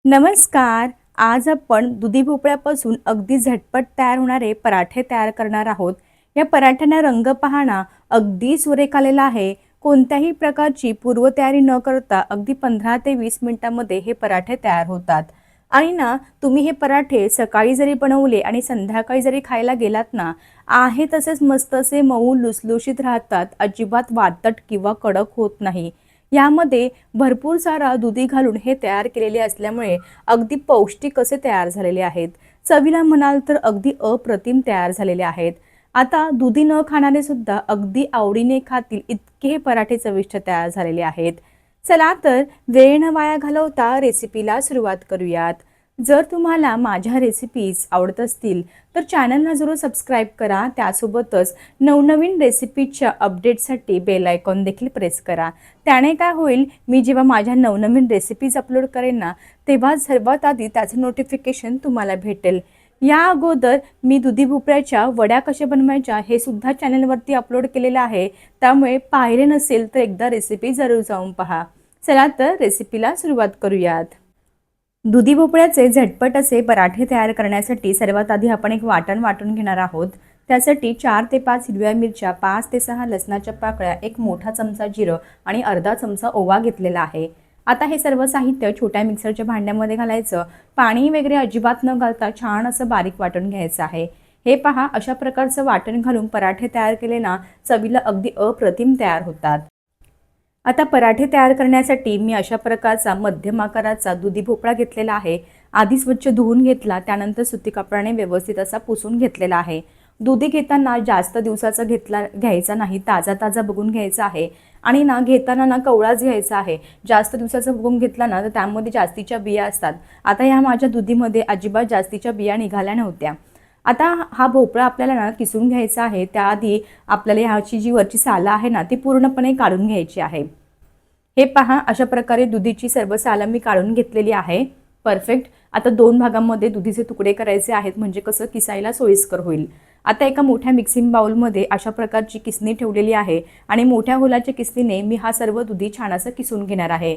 नमस्कार. आज आपण दुधी भोपळ्यापासून अगदी झटपट तयार होणारे पराठे तयार करणार आहोत. या पराठ्यांना रंग पाहणा अगदी सुरेख आलेला आहे. कोणत्याही प्रकारची पूर्वतयारी न करता अगदी 15 ते 20 मिनिटांमध्ये हे पराठे तयार होतात. आणि ना तुम्ही हे पराठे सकाळी जरी बनवले आणि संध्याकाळी जरी खायला गेलात ना, आहे तसेच मस्त असे मऊ लुसलुशीत राहतात. अजिबात वातट किंवा कडक होत नाही. यामध्ये भरपूर सारा दुधी घालून हे तयार केलेले असल्यामुळे अगदी पौष्टिक असे तयार झालेले आहेत. चवीला म्हणाल तर अगदी अप्रतिम तयार झालेले आहेत. आता दुधी न खाणारे सुद्धा अगदी आवडीने खातील इतके हे पराठे चविष्ट तयार झालेले आहेत. चला तर वेळ न वाया घालवता रेसिपीला सुरुवात करूयात. जर तुम्हाला माझ्या रेसिपीज आवडत असतील तर चॅनलला जरूर सबस्क्राईब करा. त्यासोबतच नवनवीन रेसिपीच्या अपडेटसाठी बेल आयकॉन देखील प्रेस करा. त्याने काय होईल, मी जेव्हा माझ्या नवनवीन रेसिपीज अपलोड करेन ना, तेव्हा सर्वात आधी त्याचं नोटिफिकेशन तुम्हाला भेटेल. या अगोदर मी दुधी भोपळ्याच्या वड्या कशा बनवायच्या हे सुद्धा चॅनलवरती अपलोड केलेलं आहे. त्यामुळे पाहिले नसेल तर एकदा रेसिपी जरूर जाऊन पहा. चला तर रेसिपीला सुरुवात करूयात. दुधी भोपळ्याचे झटपट असे पराठे तयार करण्यासाठी सर्वात आधी आपण एक वाटण वाटून घेणार आहोत. त्यासाठी 4 ते 5 हिरव्या मिरच्या, 5 ते 6 लसणाच्या पाकळ्या, एक मोठा चमचा जिरं आणि अर्धा चमचा ओवा घेतलेला आहे. आता हे सर्व साहित्य छोट्या मिक्सरच्या भांड्यामध्ये घालायचं. पाणी वगैरे अजिबात न घालता छान असं बारीक वाटून घ्यायचं आहे. हे पहा, अशा प्रकारचं वाटण घालून पराठे तयार केले ना, चवीला अगदी अप्रतिम तयार होतात. आता पराठे तयार करण्यासाठी मी अशा प्रकारचा मध्यम आकाराचा दुधी भोपळा घेतलेला आहे. आधी स्वच्छ धुवून घेतला, त्यानंतर सुती कापडाने व्यवस्थित असा पुसून घेतलेला आहे. दुधी घेताना जास्त दिवसाचा घ्यायचा नाही, ताजा ताजा बघून घ्यायचा आहे. आणि ना घेताना ना कवळाच घ्यायचा आहे. जास्त दिवसाचा बघून घेतला ना तर त्यामध्ये जास्तीच्या बिया असतात. आता ह्या माझ्या दुधीमध्ये अजिबात जास्तीच्या बिया निघाल्या नव्हत्या. आता हा भोपळा आपल्याला ना किसून घ्यायचा आहे. त्याआधी आपल्याला ह्याची जी वरची सालं आहे ना ती पूर्णपणे काढून घ्यायची आहे. हे पहा, अशा प्रकारे दुधीची सर्व सालं मी काढून घेतलेली आहे. परफेक्ट. आता 2 भागांमध्ये दुधीचे तुकडे करायचे आहेत, म्हणजे कसं किसायला सोयीस्कर होईल. आता एका मोठ्या मिक्सिंग बाउलमध्ये अशा प्रकारची किसणी ठेवलेली आहे आणि मोठ्या होलाच्या किसणीने मी हा सर्व दुधी छान असं किसून घेणार आहे.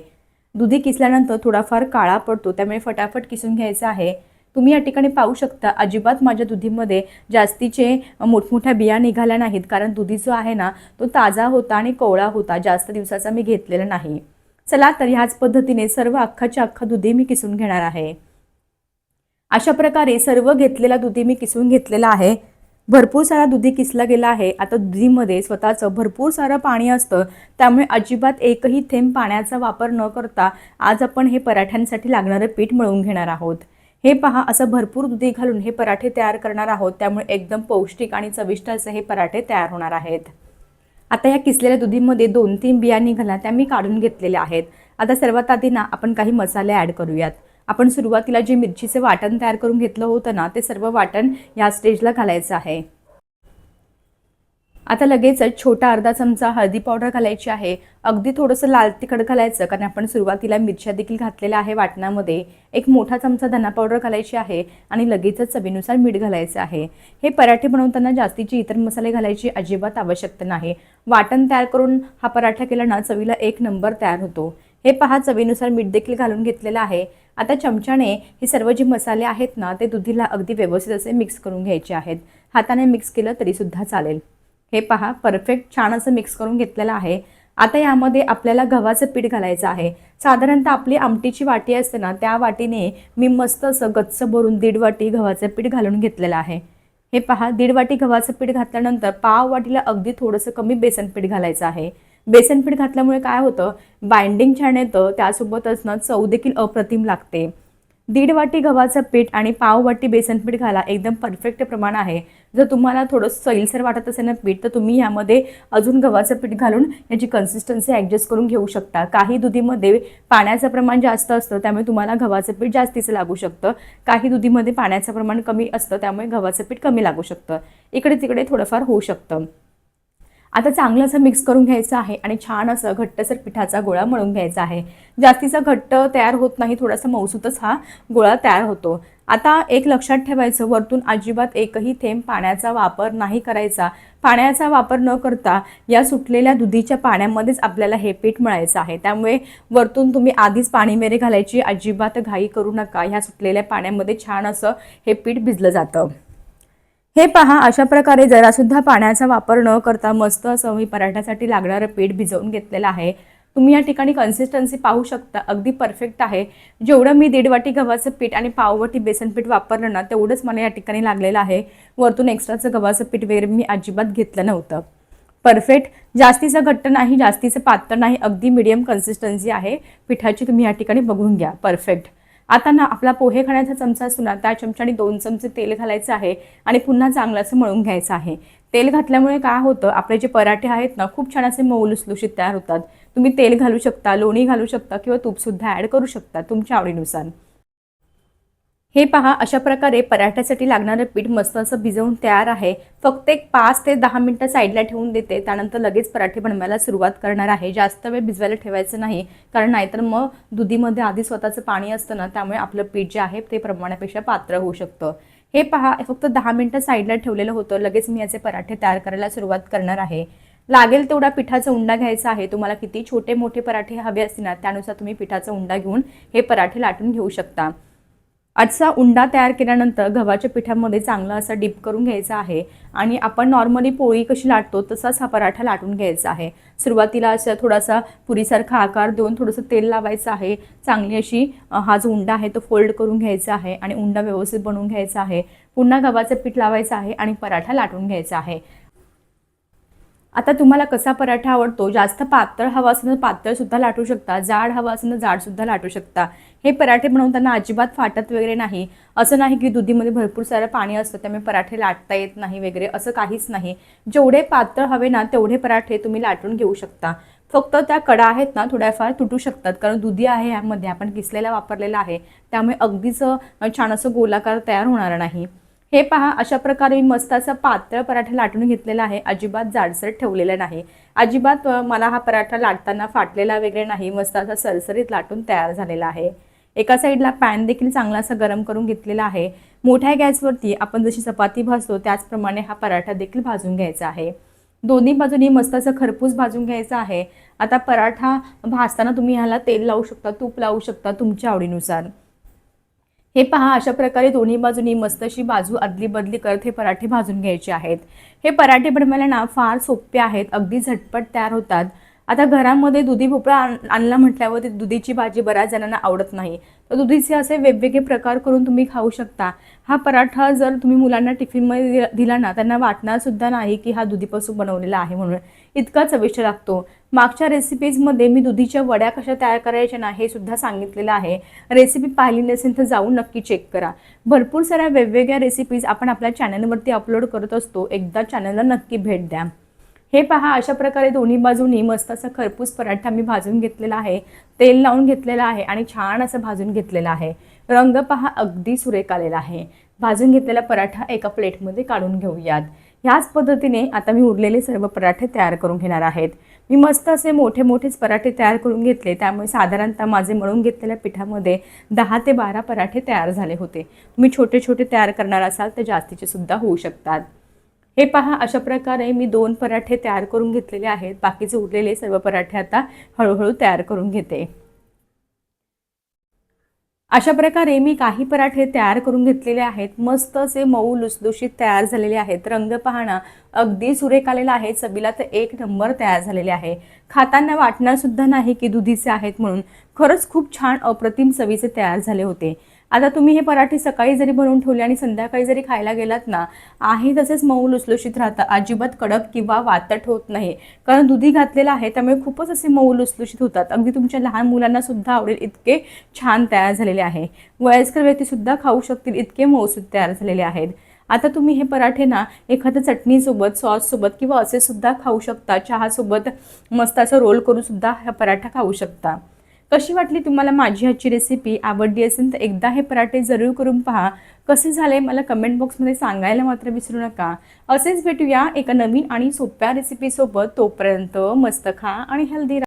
दुधी किसल्यानंतर थोडाफार काळा पडतो, त्यामुळे फटाफट किसून घ्यायचा आहे. तुम्ही या ठिकाणी पाहू शकता, अजिबात माझ्या दुधीमध्ये जास्तीचे मोठमोठ्या बिया निघाल्या नाहीत, कारण दुधी जो आहे ना तो ताजा होता आणि कोवळा होता. जास्त दिवसाचा मी घेतलेला नाही. चला तर ह्याच पद्धतीने सर्व अख्खाच्या अख्खा दुधी मी किसून घेणार आहे. अशा प्रकारे सर्व घेतलेला दुधी मी किसून घेतलेला आहे. भरपूर सारा दुधी किसला गेला आहे. आता दुधीमध्ये स्वतःचं भरपूर सारं पाणी असतं, त्यामुळे अजिबात एकही थेंब पाण्याचा वापर न करता आज आपण हे पराठ्यांसाठी लागणारं पीठ मळून घेणार आहोत. हे पहा, असं भरपूर दुधी घालून हे पराठे तयार करणार आहोत. त्यामुळे एकदम पौष्टिक आणि चविष्ट असे हे पराठे तयार होणार आहेत. आता या किसलेल्या दुधीमध्ये 2-3 बिया निघाल्या, त्या मी काढून घेतलेल्या आहेत. आता सर्वात आधी ना आपण काही मसाले ॲड करूयात. आपण सुरुवातीला जे मिरचीचे वाटण तयार करून घेतलं होतं ना, ते सर्व वाटण या स्टेजला घालायचं आहे. आता लगेचच छोटा अर्धा चमचा हळदी पावडर घालायची आहे. अगदी थोडंसं लाल तिखट घालायचं, कारण आपण सुरुवातीला मिरच्या देखील घातलेल्या आहे वाटणामध्ये. एक मोठा चमचा धना पावडर घालायची आहे आणि लगेचच चवीनुसार मीठ घालायचं आहे. हे पराठे बनवताना जास्तीचे इतर मसाले घालायची अजिबात आवश्यकता नाही. वाटण तयार करून हा पराठा केला ना, चवीला एक नंबर तयार होतो. हे पहा, चवीनुसार मीठ देखील घालून घेतलेलं आहे. आता चमच्याने हे सर्व जे मसाले आहेत ना ते दुधीला अगदी व्यवस्थित असे मिक्स करून घ्यायचे आहेत. हाताने मिक्स केलं तरी सुद्धा चालेल. हे पहा, परफेक्ट छान असं मिक्स करून घेतलेलं आहे. आता यामध्ये आपल्याला गव्हाचं पीठ घालायचं आहे. साधारणतः आपली आमटीची वाटी असते ना, त्या वाटीने मी मस्त असं गच्च भरून 1.5 वाटी गव्हाचं पीठ घालून घेतलेलं आहे. हे पहा, 1.5 वाटी गव्हाचं पीठ घातल्यानंतर पाव वाटीला अगदी थोडंसं कमी बेसन पीठ घालायचं आहे. बेसन पीठ घातल्यामुळे काय होतं, बाइंडिंग छान येतं, त्यासोबतच ना चव देखील अप्रतिम लागते. 1.5 वाटी गव्हाचं पीठ आणि पाव वाटी बेसन पीठ घाला, एकदम परफेक्ट प्रमाण आहे. जर तुम्हाला थोडंसं सैलसर वाटत असेल ना पीठ, तर तुम्ही यामध्ये अजून गव्हाचं पीठ घालून याची कन्सिस्टन्सी ॲडजस्ट करून घेऊ शकता. काही दुधीमध्ये पाण्याचं प्रमाण जास्त असतं, त्यामुळे तुम्हाला गव्हाचं पीठ जास्तीचं लागू शकतं. काही दुधीमध्ये पाण्याचं प्रमाण कमी असतं, त्यामुळे गव्हाचं पीठ कमी लागू शकतं. इकडे तिकडे थोडंफार होऊ शकतं. आता चांगलं असं मिक्स करून घ्यायचं आहे आणि छान असं घट्टसर पिठाचा गोळा मळून घ्यायचा आहे. जास्तीचा घट्ट तयार होत नाही, थोडासा मऊसूतच हा गोळा तयार होतो. आता एक लक्षात ठेवायचं, वरतून अजिबात एकही थेंब पाण्याचा वापर नाही करायचा. पाण्याचा वापर न करता या सुटलेल्या दुधीच्या पाण्यामध्येच आपल्याला हे पीठ मळायचं आहे. त्यामुळे वरतून तुम्ही आधीच पाणी मेरे घालायची अजिबात घाई करू नका. ह्या सुटलेल्या पाण्यामध्ये छान असं हे पीठ भिजलं जातं. हे पहा, अशा प्रकारे जरासुद्धा पाण्याचा वापर न करता मस्त असं मी पराठ्यासाठी लागणारं पीठ भिजवून घेतलेलं आहे. तुम्ही या ठिकाणी कन्सिस्टन्सी पाहू शकता, अगदी परफेक्ट आहे. जेवढं मी 1.5 वाटी गव्हाचं पीठ आणि पाव वाटी बेसन पीठ वापरलं ना, तेवढंच मला या ठिकाणी लागलेलं आहे. वरतून एक्स्ट्राचं गव्हाचं पीठ वगैरे मी अजिबात घेतलं नव्हतं. परफेक्ट, जास्तीचं घट्ट नाही, जास्तीचं पातळ नाही, अगदी मीडियम कन्सिस्टन्सी आहे पिठाची. तुम्ही या ठिकाणी बघून घ्या, परफेक्ट. आता ना आपला पोहे खाण्याचा चमचा असतो ना, त्या चमच्याने 2 चमचे तेल घालायचं आहे आणि पुन्हा चांगलं असं मळून घ्यायचं आहे. तेल घातल्यामुळे काय होतं, आपले जे पराठे आहेत ना, खूप छान असे मऊ लुसलुशीत तयार होतात. तुम्ही तेल घालू शकता, लोणी घालू शकता किंवा तूपसुद्धा ॲड करू शकता तुमच्या आवडीनुसार. हे पहा, अशा प्रकारे पराठ्यासाठी लागणारं पीठ मस्त असं भिजवून तयार आहे. फक्त एक 5 ते 10 मिनिटं साईडला ठेवून देते. त्यानंतर लगेच पराठे बनवायला सुरुवात करणार आहे. जास्त वेळ भिजवायला ठेवायचं नाही, कारण नाहीतर मग दुधीमध्ये आधी स्वतःचं पाणी असतं ना, त्यामुळे आपलं पीठ जे आहे ते प्रमाणापेक्षा पातळ होऊ शकतं. हे पहा, फक्त 10 मिनिटं साईडला ठेवलेलं होतं. लगेच मी याचे पराठे तयार करायला सुरुवात करणार आहे. लागेल तेवढा पिठाचा उंडा घ्यायचा आहे. तुम्हाला किती छोटे मोठे पराठे हवे असतील ना, त्यानुसार तुम्ही पिठाचा उंडा घेऊन हे पराठे लाटून घेऊ शकता. असा उंडा तयार केल्यानंतर गव्हाच्या पिठामध्ये चांगला असा डिप करून घ्यायचा आहे आणि आपण नॉर्मली पोळी कशी लाटतो तसाच हा पराठा लाटून घ्यायचा आहे. सुरुवातीला असा थोडासा पुरीसारखा आकार देऊन थोडंसं तेल लावायचं आहे. चांगली अशी हा जो उंडा आहे तो फोल्ड करून घ्यायचा आहे आणि उंडा व्यवस्थित बनवून घ्यायचा आहे. पुन्हा गव्हाचं पीठ लावायचं आहे आणि पराठा लाटून घ्यायचा आहे. आता तुम्हाला कसा पराठा आवडतो, जास्त पातळ हवा असेल तर पातळसुद्धा लाटू शकता, जाड हवा असेल तर जाडसुद्धा लाटू शकता. हे पराठे बनवताना अजिबात फाटत वगैरे नाही. असं नाही की दुधीमध्ये भरपूर सारं पाणी असतं त्यामुळे पराठे लाटता येत नाही वगैरे, असं काहीच नाही. जेवढे पातळ हवे ना तेवढे पराठे तुम्ही लाटून घेऊ शकता. फक्त त्या कडा आहेत ना थोड्याफार तुटू शकतात, कारण दुधी आहे यामध्ये, आपण किसलेला वापरलेला आहे, त्यामुळे अगदीच छान असं गोलाकार तयार होणार नाही. हे पहा, अशा प्रकारे मी मस्त असा पातळ पराठा लाटून घेतलेला आहे. अजिबात जाडसर ठेवलेला नाही. अजिबात मला हा पराठा लाटताना फाटलेला वगैरे नाही. मस्त असा सरसरीत लाटून तयार झालेला आहे. एका साईडला पॅन देखील चांगला असा गरम करून घेतलेला आहे. मोठ्या गॅसवरती आपण जशी चपाती भाजतो त्याचप्रमाणे हा पराठा देखील भाजून घ्यायचा आहे. दोन्ही बाजूनी मस्त असं खरपूस भाजून घ्यायचा आहे. आता पराठा भाजताना तुम्ही ह्याला तेल लावू शकता, तूप लावू शकता तुमच्या आवडीनुसार. हे पहा, अशा प्रकारे दोन्ही बाजूनी मस्त अशी बाजू अदली बदली करत हे पराठे भाजून घ्यायचे आहेत. हे पराठे बनवायला ना फार सोपे आहेत, अगदी झटपट तयार होतात. आता घरामध्ये दुधी भोपळा आणला म्हटल्यावर ती दुधीची भाजी बऱ्याच जणांना आवडत नाही, तर दुधीचे असे वेगवेगळे प्रकार करून तुम्ही खाऊ शकता. हा पराठा जर तुम्ही मुलांना टिफिनमध्ये दिला ना, त्यांना वाटणार सुद्धा नाही की हा दुधीपासून बनवलेला आहे म्हणून. इतका चविष्ट लागतो. मागच्या रेसिपीजमध्ये मी दुधीच्या वड्या कशा तयार करायच्या ना हे सुद्धा सांगितलेलं आहे. रेसिपी पाहिली नसेल तर जाऊन नक्की चेक करा. भरपूर साऱ्या वेगवेगळ्या रेसिपीज आपण आपल्या चॅनलवरती अपलोड करत असतो. एकदा चॅनलला नक्की भेट द्या. हे पहा, अशा प्रकारे दोन्ही बाजूनी मस्त असा खरपूस पराठा मी भाजून घेतलेला आहे. तेल लावून घेतलेला आहे आणि छान असं भाजून घेतलेला आहे. रंग पहा, अगदी सुरेख आलेला आहे. भाजून घेतलेला पराठा एका प्लेटमध्ये काढून घेऊयात. ह्याच पद्धतीने आता मी उरलेले सर्व पराठे तयार करून घेणार आहेत. मी मस्त असे मोठे मोठेच पराठे तयार करून घेतले, त्यामुळे साधारणतः माझे मळून घेतलेल्या पिठामध्ये 10 ते 12 पराठे तयार झाले होते. तुम्ही छोटे छोटे तयार करणार असाल तर जास्तीचे सुद्धा होऊ शकतात. हे पहा, अशा प्रकारे मी 2 पराठे तयार करून घेतलेले आहेत. बाकीचे उरलेले सर्व पराठे आता हळूहळू तयार करून घेते. अशा प्रकारे मी काही पराठे तयार करून घेतलेले आहेत. मस्त असे मऊ लुसलुशीत तयार झालेले आहेत. रंग पाहणं अगदी सुरेख आलेला आहे. चवीला तर एक नंबर तयार झालेले आहे. खाताना वाटणार सुद्धा नाही की दुधीचे आहेत म्हणून. खरंच खूप छान अप्रतिम चवीचे तयार झाले होते. आता तुम्ही हे पराठे सकाळी जरी बनवून ठेवले आणि संध्याकाळी जरी खायला गेलात ना, आहे तसेच मऊ लुसलुशीत राहतात. अजिबात कडक किंवा वातट होत नाही, कारण दुधी घातलेलं आहे त्यामुळे खूपच असे मऊ लुसलुशीत होतात. अगदी तुमच्या लहान मुलांना सुद्धा आवडेल इतके छान तयार झालेले आहे. वयस्कर व्यक्तीसुद्धा खाऊ शकतील इतके मऊसूत तयार झालेले आहेत. आता तुम्ही हे पराठे ना एखाद्या चटणीसोबत, सॉससोबत किंवा असे सुद्धा खाऊ शकता. चहासोबत मस्त असं रोल करून सुद्धा हा पराठा खाऊ शकता. कशी वाटली तुम्हाला माझी आजची रेसिपी? आवडली असेल तर एकदा हे पराठे जरूर करून पहा. कसे झाले मला कमेंट बॉक्समध्ये सांगायला मात्र विसरू नका. असेच भेटूया एका नवीन आणि सोप्या रेसिपीसोबत. तोपर्यंत मस्त खा आणि हेल्दी